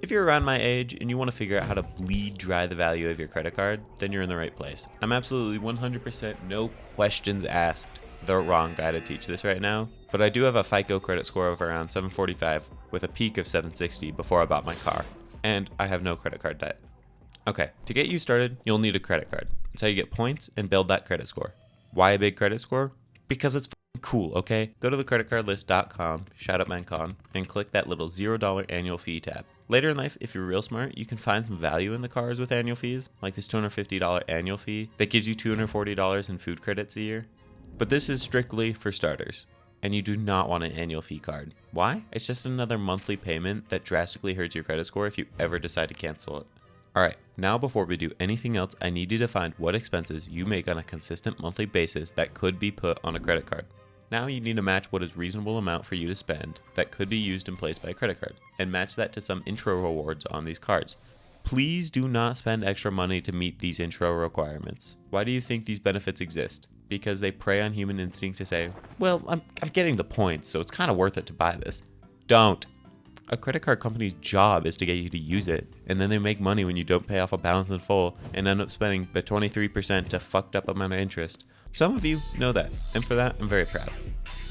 If you're around my age and you want to figure out how to bleed dry the value of your credit card, then you're in the right place. I'm absolutely 100% no questions asked the wrong guy to teach this right now, but I do have a FICO credit score of around 745 with a peak of 760 before I bought my car, and I have no credit card debt. Okay, to get you started, you'll need a credit card. It's how you get points and build that credit score. Why a big credit score? Because it's cool, okay? Go to thecreditcardlist.com, shout out Mancon, and click that little $0 annual fee tab. Later in life, if you're real smart, you can find some value in the cars with annual fees, like this $250 annual fee that gives you $240 in food credits a year. But this is strictly for starters, and you do not want an annual fee card. Why? It's just another monthly payment that drastically hurts your credit score if you ever decide to cancel it. Alright, now before we do anything else, I need you to find what expenses you make on a consistent monthly basis that could be put on a credit card. Now you need to match what is reasonable amount for you to spend that could be used in place by a credit card, and match that to some intro rewards on these cards. Please do not spend extra money to meet these intro requirements. Why do you think these benefits exist? Because they prey on human instinct to say, well, I'm getting the points, so it's kind of worth it to buy this. Don't. A credit card company's job is to get you to use it, and then they make money when you don't pay off a balance in full and end up spending the 23% to fucked up amount of interest. Some of you know that, and for that, I'm very proud.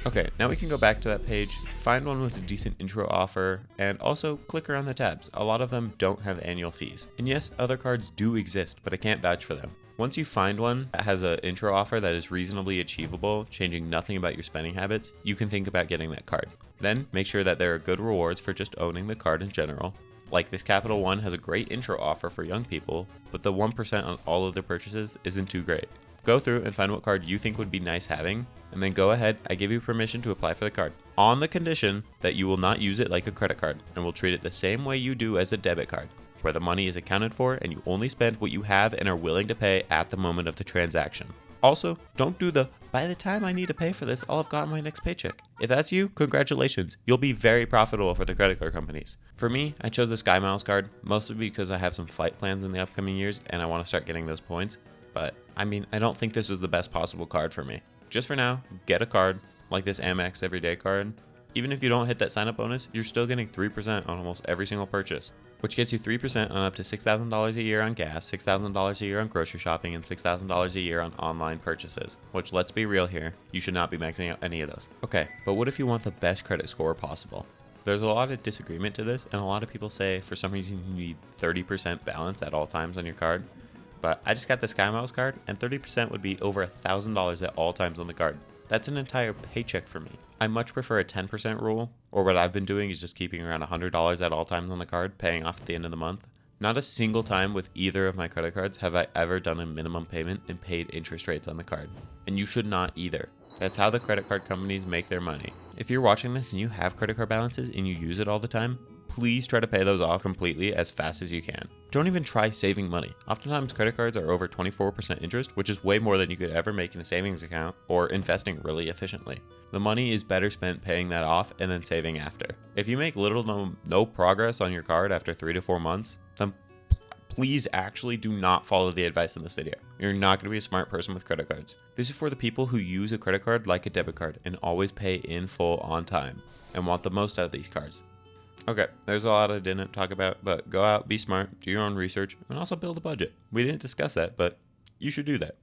Okay, now we can go back to that page, find one with a decent intro offer, and also click around the tabs. A lot of them don't have annual fees. And yes, other cards do exist, but I can't vouch for them. Once you find one that has an intro offer that is reasonably achievable, changing nothing about your spending habits, you can think about getting that card. Then make sure that there are good rewards for just owning the card in general. Like this Capital One has a great intro offer for young people, but the 1% on all of their purchases isn't too great. Go through and find what card you think would be nice having, and then go ahead, I give you permission to apply for the card, on the condition that you will not use it like a credit card, and will treat it the same way you do as a debit card, where the money is accounted for and you only spend what you have and are willing to pay at the moment of the transaction. Also, don't do the, by the time I need to pay for this, I'll have gotten my next paycheck. If that's you, congratulations. You'll be very profitable for the credit card companies. For me, I chose the Sky Miles card, mostly because I have some flight plans in the upcoming years and I want to start getting those points. But, I mean, I don't think this is the best possible card for me. Just for now, get a card, like this AMEX Everyday card. Even if you don't hit that sign-up bonus, you're still getting 3% on almost every single purchase, which gets you 3% on up to $6,000 a year on gas, $6,000 a year on grocery shopping, and $6,000 a year on online purchases, which, let's be real here, you should not be maxing out any of those. Okay, but what if you want the best credit score possible? There's a lot of disagreement to this, and a lot of people say for some reason you need 30% balance at all times on your card. But I just got the Sky Miles card, and 30% would be over $1,000 at all times on the card. That's an entire paycheck for me. I much prefer a 10% rule, or what I've been doing is just keeping around $100 at all times on the card, paying off at the end of the month. Not a single time with either of my credit cards have I ever done a minimum payment and paid interest rates on the card. And you should not either. That's how the credit card companies make their money. If you're watching this and you have credit card balances and you use it all the time, please try to pay those off completely as fast as you can. Don't even try saving money. Oftentimes credit cards are over 24% interest, which is way more than you could ever make in a savings account or investing really efficiently. The money is better spent paying that off and then saving after. If you make little to no progress on your card after 3 to 4 months, then please actually do not follow the advice in this video. You're not going to be a smart person with credit cards. This is for the people who use a credit card like a debit card and always pay in full on time and want the most out of these cards. Okay, there's a lot I didn't talk about, but go out, be smart, do your own research, and also build a budget. We didn't discuss that, but you should do that.